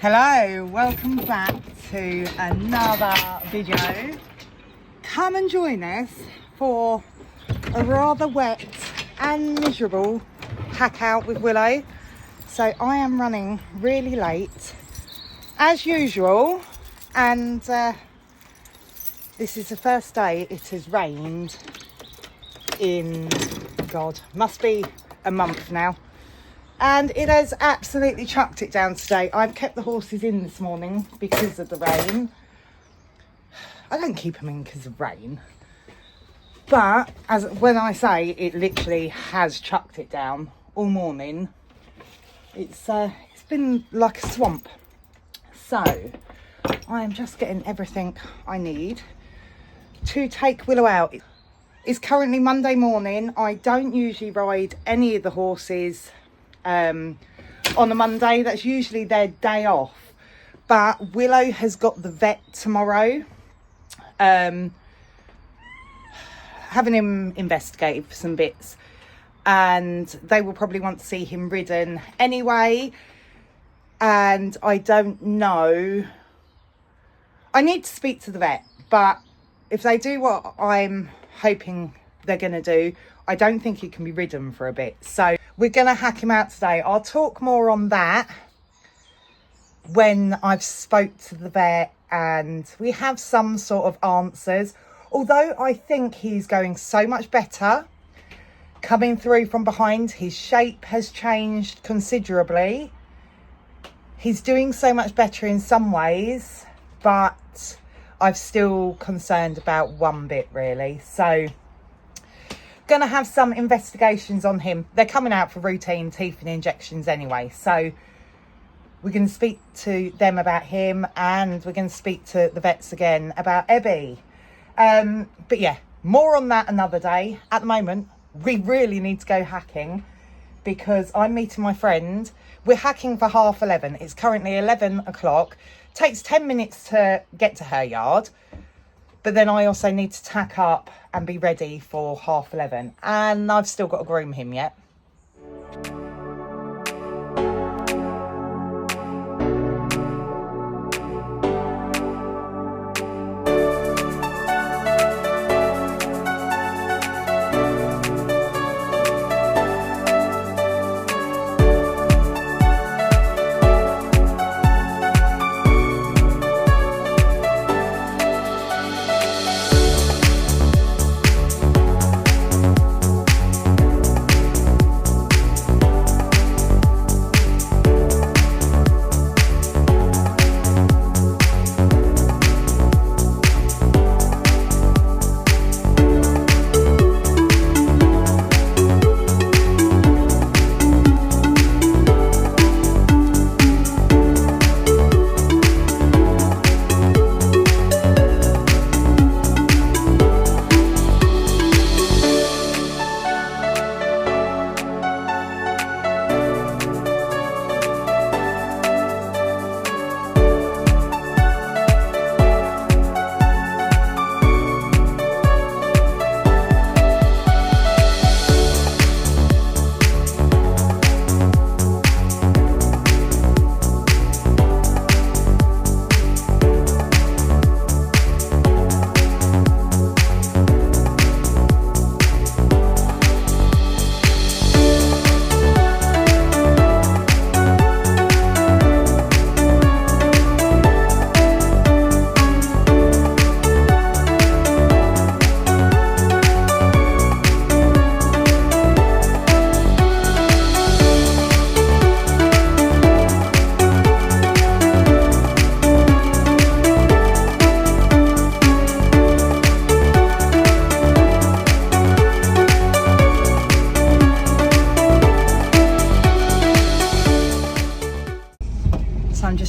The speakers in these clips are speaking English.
Hello, welcome back to another video. Come and join us for a rather wet and miserable hack out with Willow. So I am running really late as usual, and this is the first day it has rained in, God, must be a month now. And it has absolutely chucked it down today. I've kept the horses in this morning because of the rain. I don't keep them in because of rain. But when I say it literally has chucked it down all morning, it's been like a swamp. So I am just getting everything I need to take Willow out. It's currently Monday morning. I don't usually ride any of the horses on a Monday. That's usually their day off, but Willow has got the vet tomorrow, having him investigated for some bits, and they will probably want to see him ridden anyway. And I don't know, I need to speak to the vet, but if they do what I'm hoping they're gonna do, I don't think he can be ridden for a bit. So we're going to hack him out today. I'll talk more on that when I've spoke to the vet and we have some sort of answers. Although I think he's going so much better coming through from behind. His shape has changed considerably. He's doing so much better in some ways, but I'm still concerned about one bit really. So gonna have some investigations on him. They're coming out for routine teeth and injections anyway, so we're going to speak to them about him, and we're going to speak to the vets again about Ebby. But yeah, more on that another day. At the moment we really need to go hacking because I'm meeting my friend. We're hacking for 11:30. It's currently 11 o'clock. Takes 10 minutes to get to her yard, but then I also need to tack up and be ready for 11:30. And I've still got to groom him yet.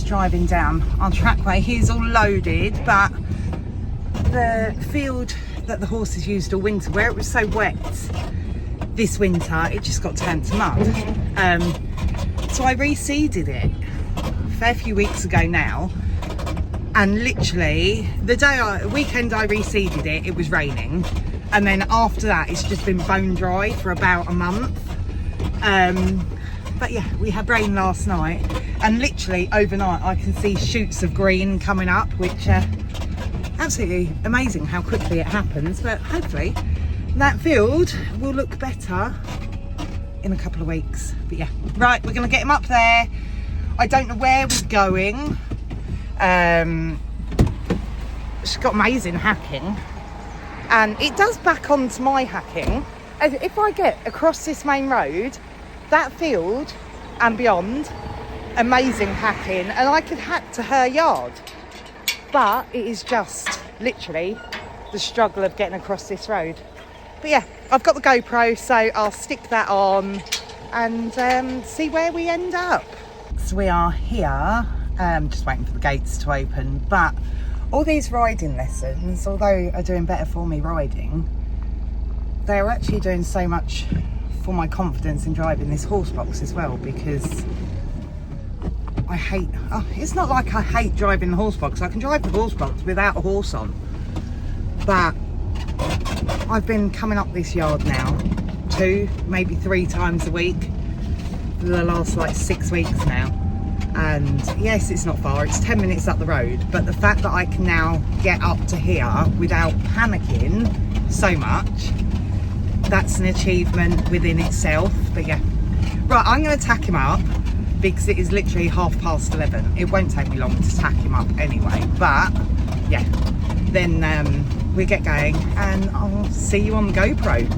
Driving down our trackway. He's all loaded, but the field that the horses used all winter, where it was so wet this winter, it just got turned to mud. So I reseeded it a fair few weeks ago now, and literally the weekend I reseeded it, it was raining, and then after that it's just been bone dry for about a month. But yeah, we had rain last night, and literally overnight I can see shoots of green coming up, which absolutely amazing how quickly it happens. But hopefully that field will look better in a couple of weeks. But yeah, right, we're gonna get him up there. I don't know where we're going. She's got amazing hacking, and it does back onto my hacking. If I get across this main road, that field and beyond, amazing hacking, and I could hack to her yard. But it is just literally the struggle of getting across this road. But yeah, I've got the GoPro, so I'll stick that on and see where we end up. So we are here, just waiting for the gates to open. But all these riding lessons, although are doing better for me riding, they're actually doing so much for my confidence in driving this horse box as well, because I hate, it's not like I hate driving the horse box. I can drive the horse box without a horse on. But I've been coming up this yard now 2, maybe 3 times a week for the last like 6 weeks now. And yes, it's not far, it's 10 minutes up the road, but the fact that I can now get up to here without panicking so much, that's an achievement within itself. But yeah, right, I'm going to tack him up because it is literally 11:30. It won't take me long to tack him up anyway, but yeah, then we get going and I'll see you on the GoPro.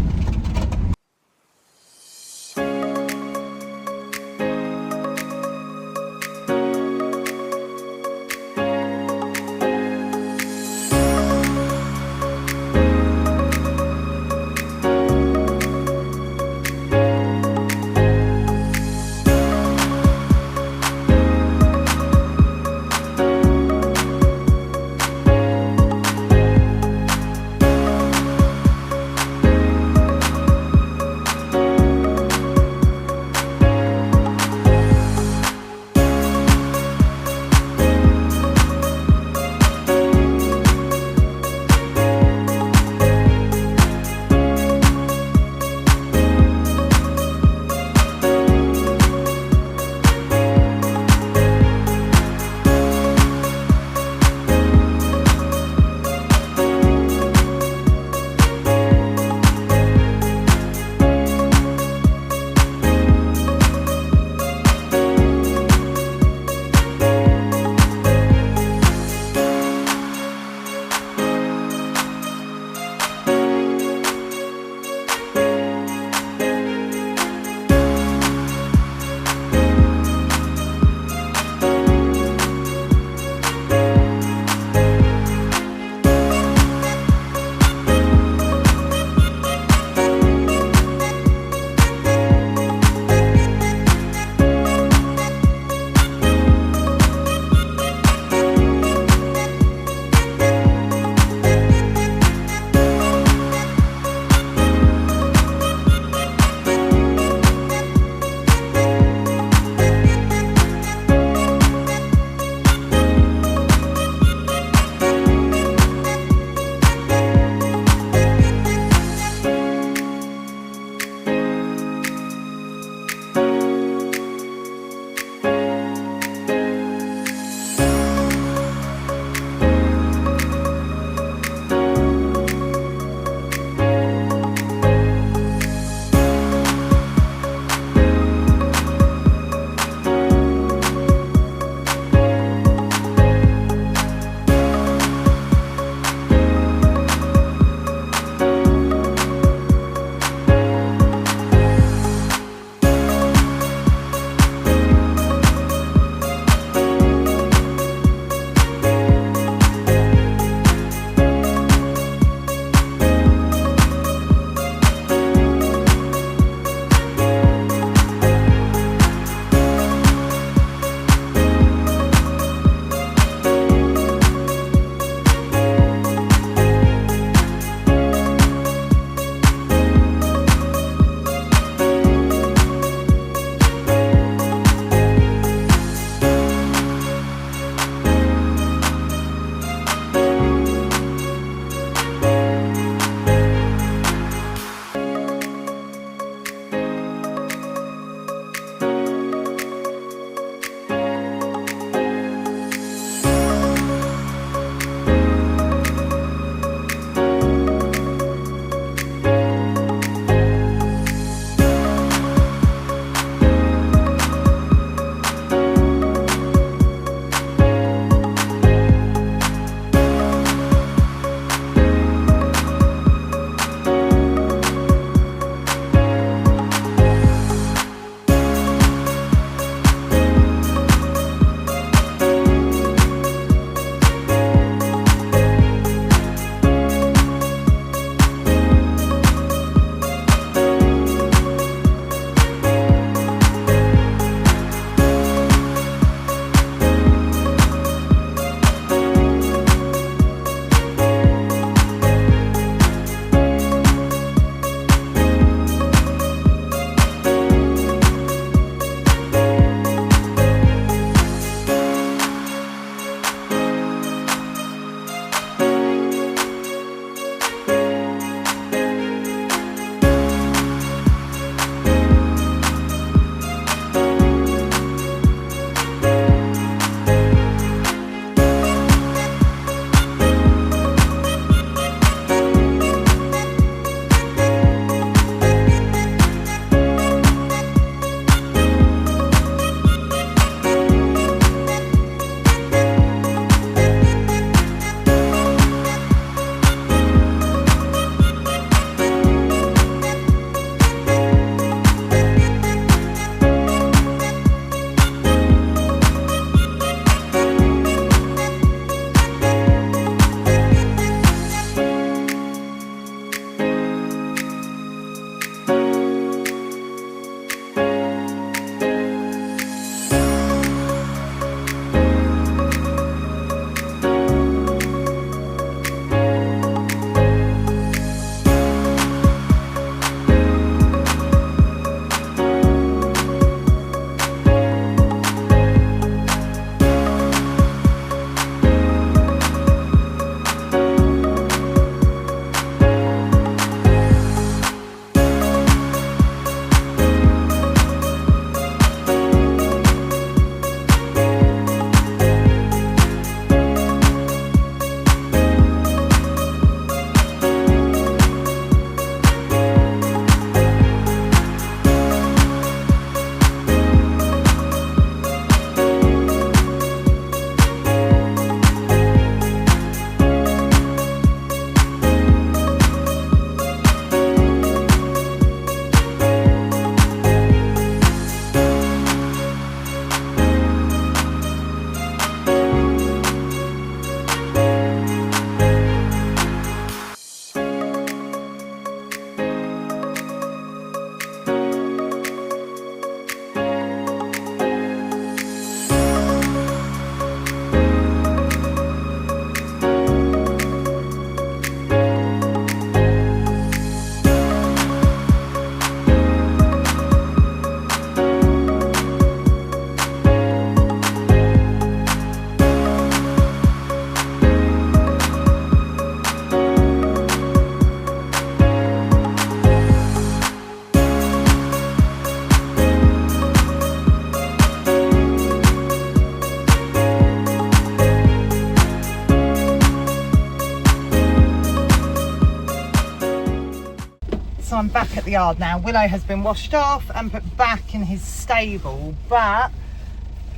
so I'm back at the yard now. Willow has been washed off and put back in his stable, but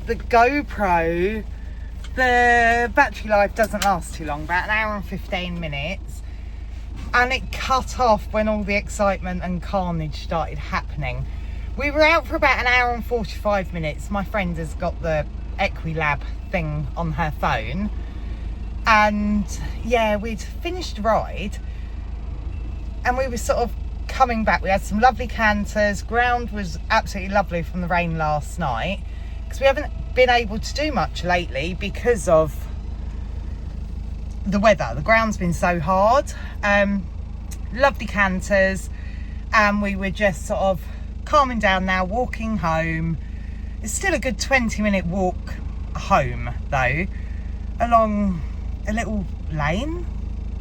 the GoPro, the battery life doesn't last too long, about an hour and 15 minutes, and it cut off when all the excitement and carnage started happening. We were out for about an hour and 45 minutes. My friend has got the Equilab thing on her phone, and yeah, we'd finished the ride and we were sort of coming back. We had some lovely canters. Ground was absolutely lovely from the rain last night, because we haven't been able to do much lately because of the weather. The ground's been so hard. Lovely canters, and we were just sort of calming down now, walking home. It's still a good 20-minute walk home though, along a little lane,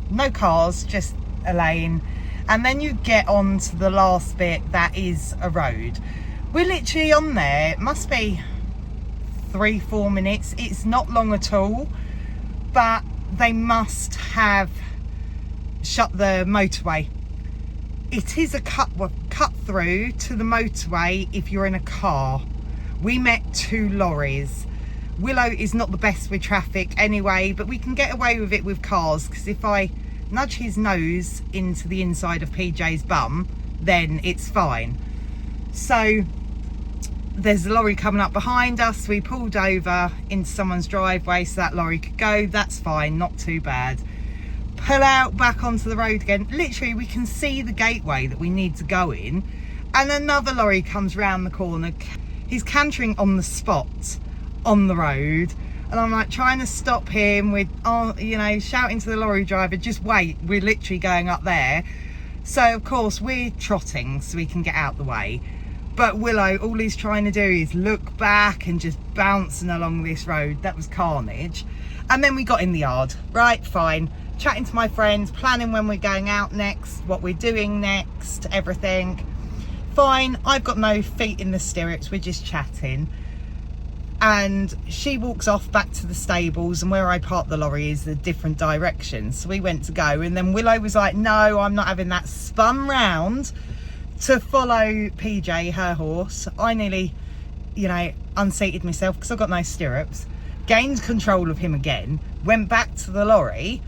no cars, just a lane, and then you get on to the last bit that is a road. We're literally on there, it must be 3-4 minutes. It's not long at all, but they must have shut the motorway. It is a cut through to the motorway if you're in a car. We met 2 lorries. Willow is not the best with traffic anyway, but we can get away with it with cars, because if I nudge his nose into the inside of PJ's bum, then it's fine. So there's a lorry coming up behind us. We pulled over into someone's driveway so that lorry could go. That's fine, not too bad. Pull out back onto the road again. Literally, we can see the gateway that we need to go in, and another lorry comes round the corner. He's cantering on the spot on the road, and I'm like trying to stop him with, you know, shouting to the lorry driver, just wait, we're literally going up there. So of course we're trotting so we can get out the way, but Willow, all he's trying to do is look back and just bouncing along this road. That was carnage. And then we got in the yard, right, fine, chatting to my friends, planning when we're going out next, what we're doing next, everything fine. I've got no feet in the stirrups, we're just chatting, and she walks off back to the stables, and where I parked the lorry is a different direction, so we went to go, and then Willow was like, no, I'm not having that, spun round to follow PJ, her horse. I nearly, you know, unseated myself because I've got no stirrups, gained control of him again, went back to the lorry,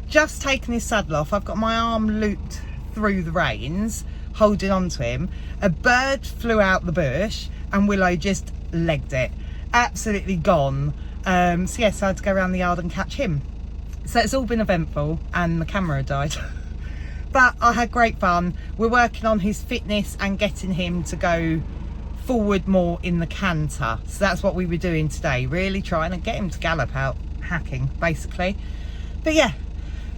just taken his saddle off. I've got my arm looped through the reins, holding on to him. A bird flew out the bush and Willow just legged it, absolutely gone. So yes, I had to go around the yard and catch him. So it's all been eventful, and the camera died. But I had great fun. We're working on his fitness and getting him to go forward more in the canter. So that's what we were doing today, really trying to get him to gallop out hacking basically. But yeah,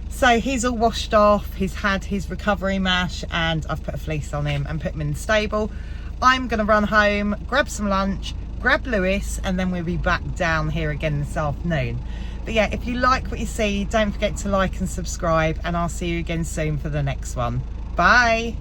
so he's all washed off, he's had his recovery mash, and I've put a fleece on him and put him in the stable. I'm gonna run home, grab some lunch, grab Lewis, and then we'll be back down here again this afternoon. But yeah, if you like what you see, don't forget to like and subscribe, and I'll see you again soon for the next one. Bye.